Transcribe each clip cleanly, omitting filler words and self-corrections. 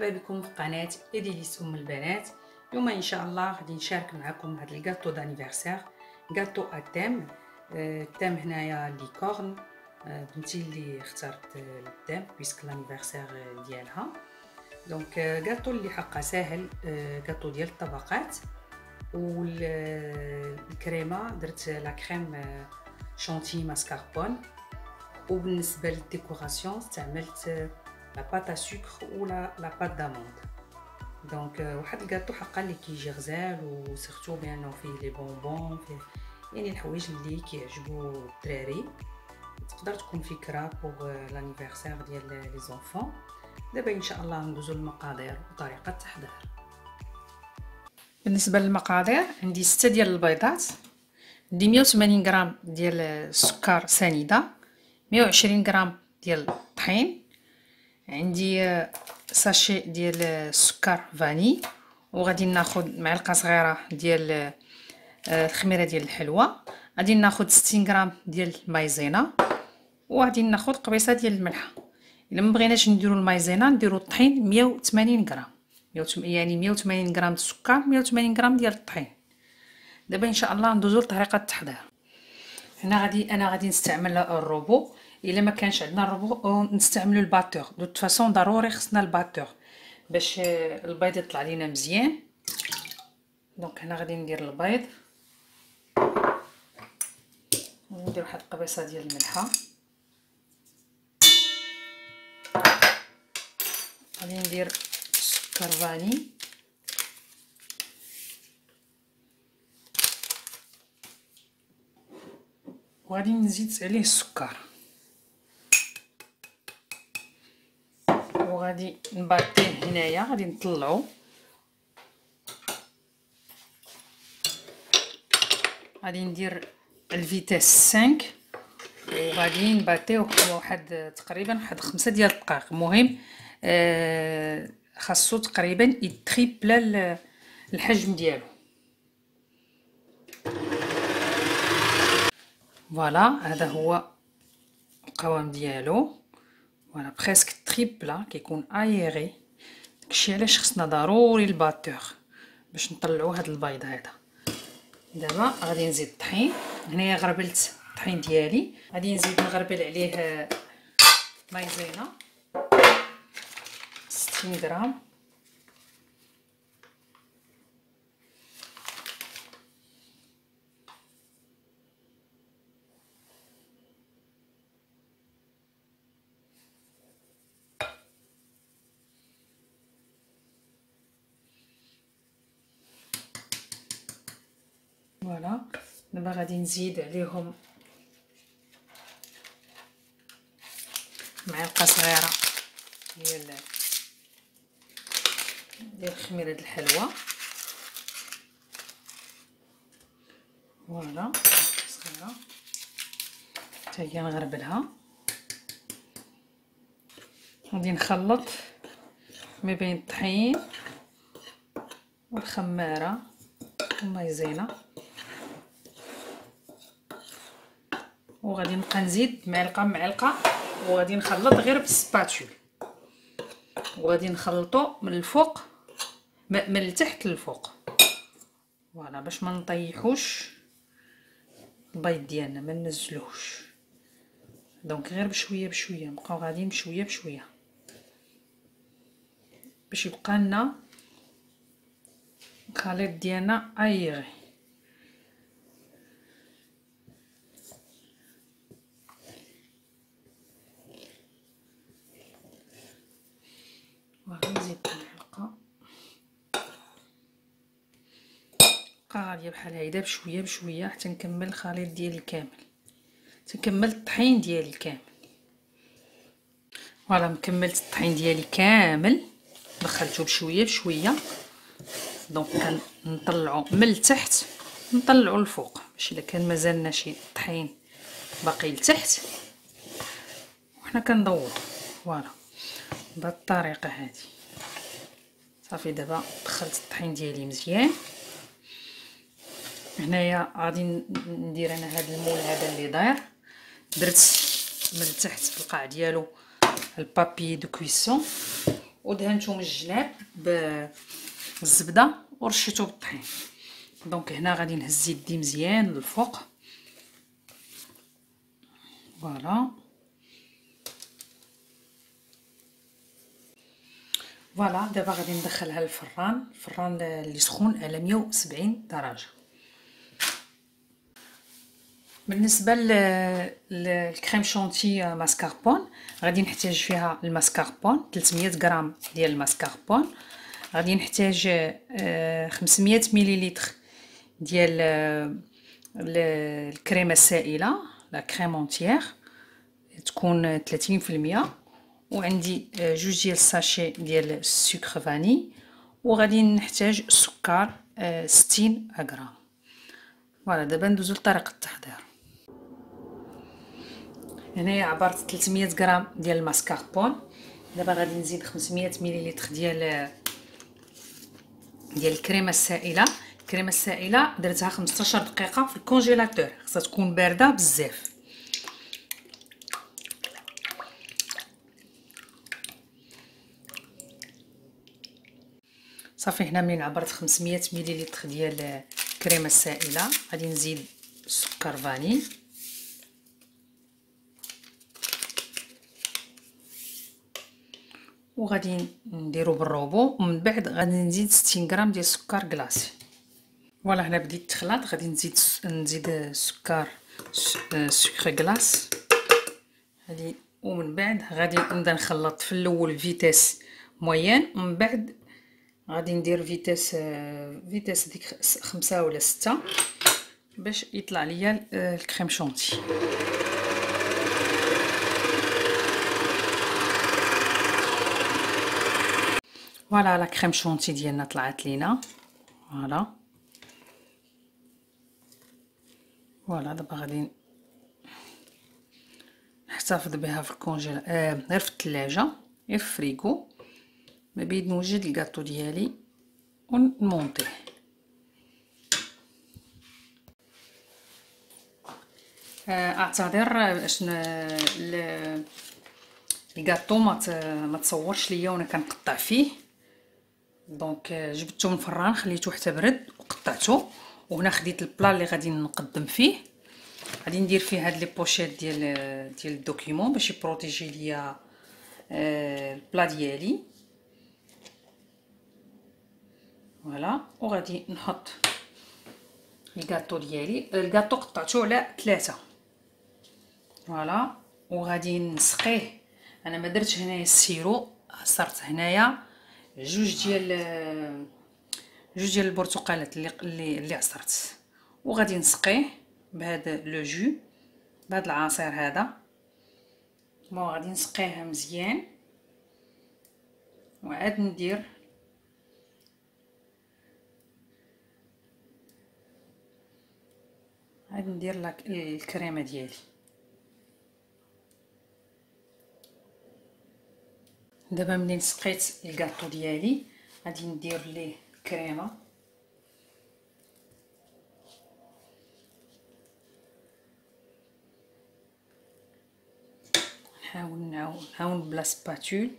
مرحبا بكم في قناه إديليس ام البنات. اليوم ان شاء الله غادي نشارك معكم هذا الكاطو دانيفرسير، كاطو اتام. التام هنايا ليكورن، بنتي اللي اختارت التام بيسك لانيفرسير ديالها. دونك كاطو اللي حقا ساهل، كاطو ديال الطبقات. والكريمه درت لا كريم شونتي ماسكاربون. وبالنسبه للديكوراسيون استعملت لا بات سكر ولا لا بات داموند. دونك واحد الكاطو حقا اللي كيجي غزال، وسيرتو بانه فيه لي بونبون، فيه يعني الحوايج اللي كيعجبوا الدراري. تقدر تكون فكره بوغ لانيفرسير ديال لي زونفون. دابا ان شاء الله ندوزو للمقادير وطريقه التحضير. بالنسبه للمقادير عندي 6 ديال البيضات، عندي 180 غرام ديال السكر سنيده، 120 غرام ديال الطحين، عندي ساشي ديال السكر فاني، وغادي ناخذ معلقه صغيره ديال الخميره ديال الحلوى، غادي ناخذ 60 غرام ديال المايزينا، وغادي ناخذ قبيصه ديال الملحه. الا ما بغيناش نديروا المايزينا نديروا الطحين 180 غرام، يعني 180 غرام السكر، 180 غرام ديال الطحين. دابا ان شاء الله ندوزو لطريقه التحضير. هنا انا غادي نستعمل الروبو. الا ما كانش عندنا الروبو نستعملوا الباتور. دو فاسون ضروري خصنا الباتور باش البيض يطلع لينا مزيان. دونك هنا غادي ندير البيض، ندير واحد القبيصه ديال الملحه، غادي ندير سكر فاني، وغادي نزيد عليه السكر، وغادي نباطيه هنايا. غادي نطلعو، غادي ندير الفيتاس 5، وغادي نباطيه واحد تقريبا واحد 5 ديال الدقائق. المهم خاصو تقريبا يتريبلا الحجم ديالو. فوالا هذا هو القوام ديالو، فوالا بريسك تريبلا، كيكون ايري. داكشي علاش خصنا ضروري الباتور باش نطلعوا هذا البيض هذا. دابا غادي نزيد الطحين. هنايا غربلت الطحين ديالي، غادي نزيد نغربل عليه مايزينا 60 غرام، فوالا. دابا غادي نزيد عليهم معلقه صغيره ديال خميره الحلوى، فوالا صغيره حتى هي نغربلها. غادي نخلط ما بين الطحين والخماره والمايزينا، وغادي نبقى نزيد معلقه، وغادي نخلط غير بالسباتول، وغادي نخلطو من الفوق من التحت للفوق، فوالا باش ما نطيحوش البيض ديالنا، ما ننزلوش. دونك غير بشويه بشويه، نبقاو غاديين بشويه بشويه باش يبقى لنا الخليط ديالنا ايغي. نزيد معلقه، بقى غاديه بحال هيدا بشويه بشويه حتى نكمل الخليط ديالي كامل، تكمل الطحين ديالي كامل. فوالا كملت الطحين ديالي كامل، دخلته بشويه بشويه. دونك كنطلعو من التحت نطلعو الفوق، باش الا كان مازالنا شي طحين باقي لتحت وحنا كندورو. فوالا بهاد الطريقه هادي صافي. دابا دخلت الطحين ديالي مزيان. هنايا غادي ندير انا هاد المول هذا اللي داير، درت من التحت في القاع ديالو البابي دو كويسون، ودهنته من الجناب بالزبده ورشيته بالطحين. دونك هنا غادي نهز يدي مزيان للفوق. فوالا فوالا دابا غادي ندخلها للفران، الفران اللي سخون على 170 درجه. بالنسبه للكريم شونتي ماسكاربون غادي نحتاج فيها الماسكاربون 300 غرام ديال الماسكاربون، غادي نحتاج 500 مليلتر ديال الكريمه السائله لا كريم اونتيير تكون 30%، وعندي جوج ديال الساشي ديال السكر فاني، وغادي نحتاج السكر 60 غرام. فوالا دابا ندوزو لطريقه التحضير. هنايا عبرت 300 غرام ديال الماسكاربون. دابا غادي نزيد 500 مليلتر ديال الكريمه السائله. الكريمه السائله درتها 15 دقيقه في الكونجيلاتور، خصها تكون بارده بزاف. صافي هنا منين عبرت 500 مليلتر ديال الكريمه السائله غادي نزيد السكر فاني، وغادي نديرو بالروبو، ومن بعد غادي نزيد 60 غرام ديال السكر كلاصي. فوالا هنا بديت تخلط، غادي نزيد السكر سكر كلاص هادي، ومن بعد غادي نبدا نخلط في الاول فيتاس موين، ومن بعد غادي ندير فيتاس ديك 5 ولا 6 باش يطلع ليا الكريم شونتي. فوالا لا كريم شونتي ديالنا طلعت لينا. فوالا دابا غادي نحتفظ بها في الكونجيلا غير في الثلاجه، غير في الفريغو، ما بين نوجد الكاطو ديالي ونمونطيه. اعتذر باش الكاطو ما تصورش ليا وانا كنقطع فيه، دونك جبدته من الفران خليته حتى برد وقطعته. وهنا خديت البلا اللي غادي نقدم فيه، غادي ندير فيه هاد لي بوشيط ديال الدوكيومون باش يبروتيجي ليا البلا ديالي. فوالا وغادي نحط الكاطو ديالي. الكاطو قطعته على 3. فوالا وغادي نسقيه. انا ما درتش هنايا السيرو، عصرت هنايا جوج ديال البرتقالات اللي عصرت، وغادي نسقيه بهذا لو جو، بهذا العصير هذا. غادي نسقيه مزيان، وعاد ندير الكريمه ديالي. دابا منين سقيت الكاطو ديالي غادي ندير ليه الكريمه. نحاول نعاون بلا سباتول.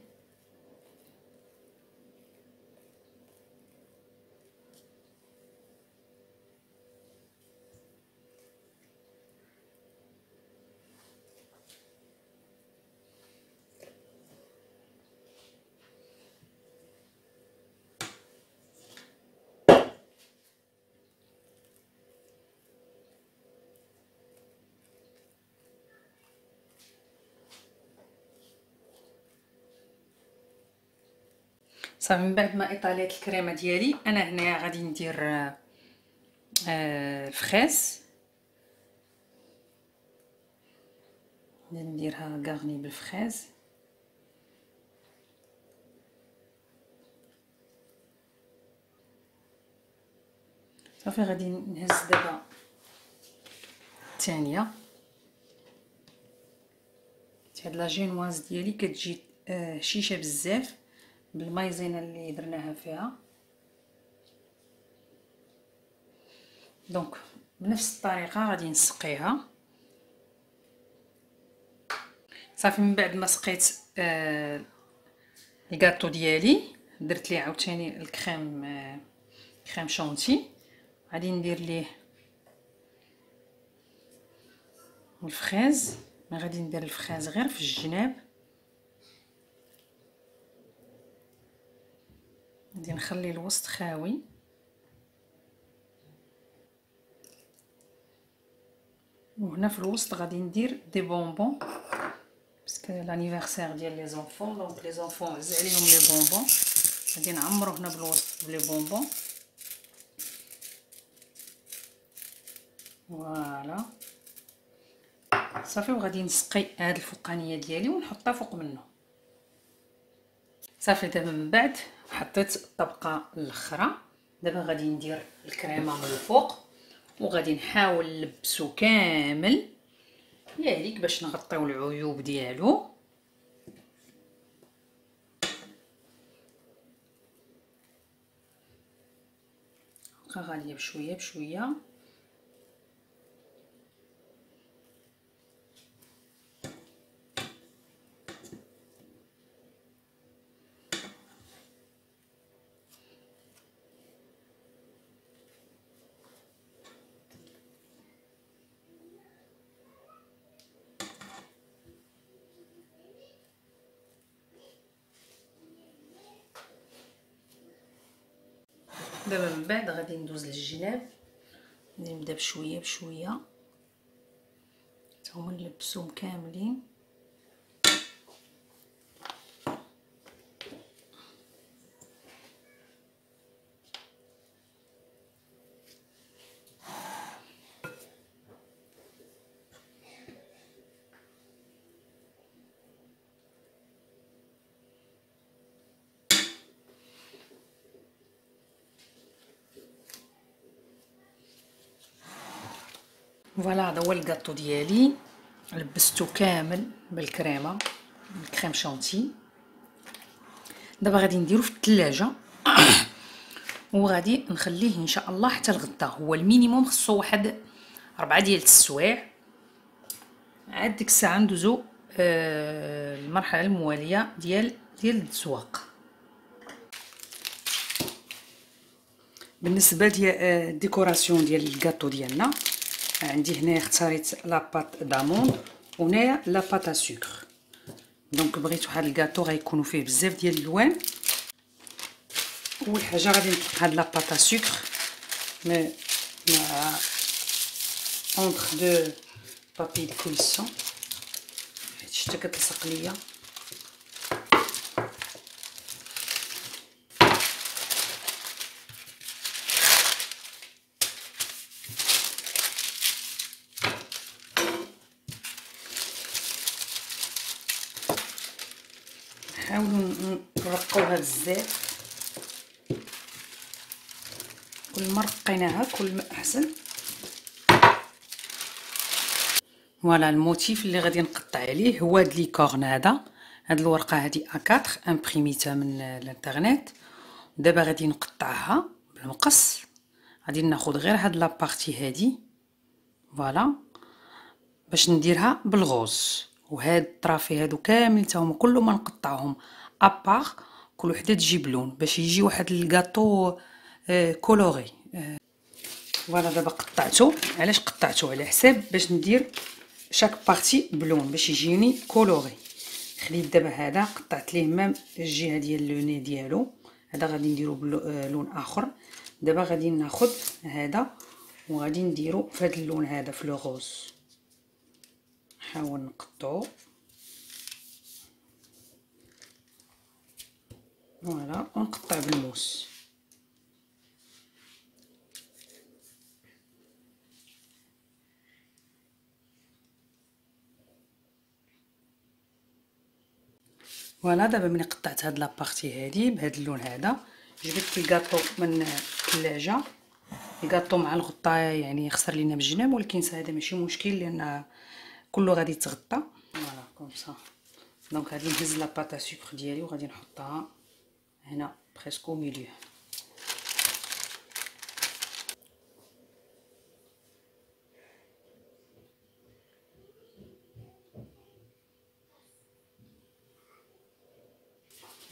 صافي من بعد ما اطاليت الكريمه ديالي، انا هنا غادي ندير الفخاز، نديرها كاغني بالفخاز. صافي غادي نهز دابا الثانيه. هاد لا جينواز ديالي كتجي هشيشه بزاف بالمايزينا اللي درناها فيها. دونك بنفس الطريقه غادي نسقيها. صافي من بعد ما سقيت الكاطو ديالي درت ليه عاوتاني الكريم كريم شونتي. غادي ندير ليه الفريز، ما غادي ندير الفريز غير في الجناب. غادي نخلي الوسط خاوي. وهنا في الوسط غادي ندير دي بونبون باسكو لانيفرسير ديال لي زونفون، دونك لي زونفون عز عليهم لي بونبون. غادي نعمرو هنا بالوسط بلي بونبون. فوالا صافي. وغادي نسقي هاد الفوقانيه ديالي ونحطها فوق منه. صافي دابا من بعد حطيت الطبقه الاخرى. دابا غادي ندير الكريمه من الفوق وغادي نحاول نلبسو كامل ياليك باش نغطيو العيوب ديالو. بقى غاليه بشويه بشويه. دابا من بعد غادي ندوز للجناب، غادي نبدا بشويه بشويه حتى هما نلبسوهم كاملين. فوالا هذا هو الكاطو ديالي، لبستو كامل بالكريمه الكريم شونتي. دابا غادي نديرو في الثلاجه وغادي نخليه ان شاء الله حتى الغدا. هو المينيموم خصو واحد 4 ديال السوايع. عاد ديك الساعه ندوزو المرحله المواليه ديال التسواق. بالنسبه ديال الديكوراسيون ديال الكاطو ديالنا، عندي هنايا اختاريت لاباط داموند وهنايا لاباط سكر. دونك بغيت واحد الكاطو غيكونوا فيه بزاف ديال الالوان. اول حاجه غادي نطلق هاد لاباط سكر مع اونتر دو بابي دو كويسون حيت شتا كتلصق ليا. نحاولوا نرقوا هاد الزيت، كل ما رقيناها كل ما احسن. فوالا الموتيف اللي غادي نقطع عليه هو هاد ليكورن هذا. هاد الورقه هادي A4 امبريميتها من الانترنت. دابا غادي نقطعها بالمقص. غادي ناخذ غير هاد لابارتي هادي فوالا باش نديرها بالغوز. وهاد الطرافي هادو كاملين حتى هما كل ما نقطعهم ابار كل وحده تجيب لون باش يجي واحد الكاطو كولوري. فوالا دابا قطعته. علاش قطعته؟ على حساب باش ندير شاك بارتي بلون باش يجيني كولوري. خديت دابا هذا قطعت ليه ميم الجهه ديال لو ني ديالو. هذا غادي نديرو بلون اخر. دابا غادي ناخذ هذا وغادي نديرو في هذا اللون هذا في لو غوز. نحاول نقطعو فوالا ونقطع بالموس. فوالا دابا ملي قطعت هاد لابارتي هادي بهاد اللون هذا جبت الكاطو من الثلاجه. الكاطو مع الغطاء يعني خسر لينا بالجناب، ولكن هذا ماشي مشكل لان كله غادي يتغطى. فوالا كوم سا. دونك غادي نهز لاباط سكر ديالي وغادي نحطها هنا بريسكو ميليو.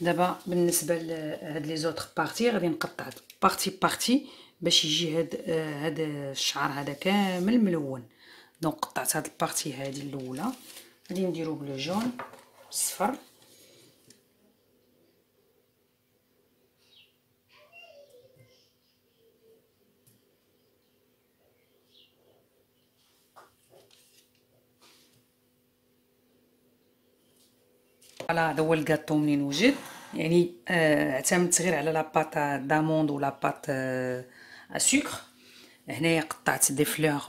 دابا بالنسبه لهاد لي زوطخ بارتي غادي نقطع بارتي بارتي باش يجي هاد الشعر هذا كامل ملون. دونك قطعت هاد البارتي هادي الاولى، غادي نديرو بلو جون صفر، فوالا هذا هو الكاطو منين وجد. يعني اعتمدت غير على لاباط داموند ولا باط سكر. هنايا قطعت دي فلور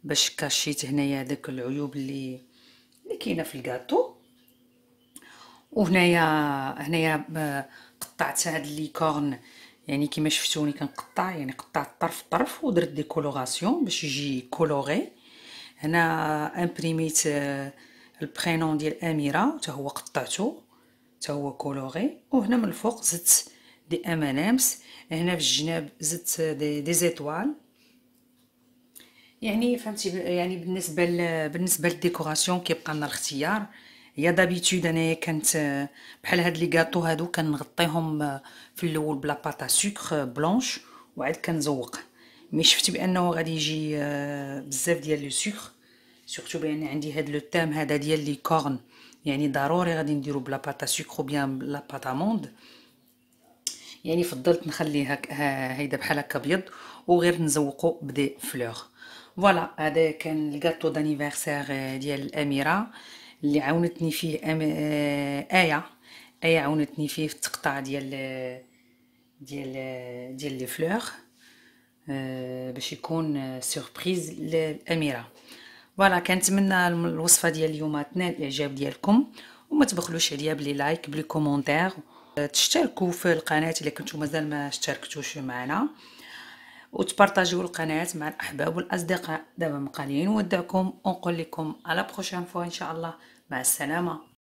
باش كاشيت هنايا داك العيوب اللي كاينه في الكاطو. وهنايا قطعت هاد ليكورن، يعني كيما شفتوني كنقطع، يعني قطعت طرف طرف ودرت دي كولوراسيون باش يجي كولوري. هنا امبريميت البرينون ديال اميره حتى هو قطعته حتى هو كولوري. وهنا من الفوق زدت دي امانامس، هنا في الجناب زدت دي زيتوال. يعني فهمتي، يعني بالنسبه للديكوراسيون كيبقى لنا الاختيار. هي دابيتود انايا كانت بحال هاد لي غاطو هادو كنغطيهم في الاول بلا باطا سكر بلونش وعاد كنزوق. مي شفت بانه غادي يجي بزاف ديال لو سكر، سورتو بان عندي هاد لو تام هذا ديال لي كورن، يعني ضروري غادي نديرو بلا باطا سكر بيان بلا باطا موند. يعني فضلت نخليه هيدا بحال هكا ابيض وغير نزوقو بدي فلور. فوالا هذا كان الكاطو دانيفرسير ديال الاميره اللي عاونتني فيه ايه عاونتني فيه في التقطاع ديال لي فلور باش يكون سوربريز للاميره. فوالا كنتمنى الوصفه ديال اليوم تنال الاعجاب ديالكم، وما تبخلوش عليا بلي لايك بلي كومونتير، تشتركوا في القناه الا كنتو مازال ما اشتركتوش معنا، وتبارطاجيو القناه مع الاحباب والاصدقاء. دابا مقالين نودعكم ونقول لكم على بروشين فوا ان شاء الله. مع السلامه.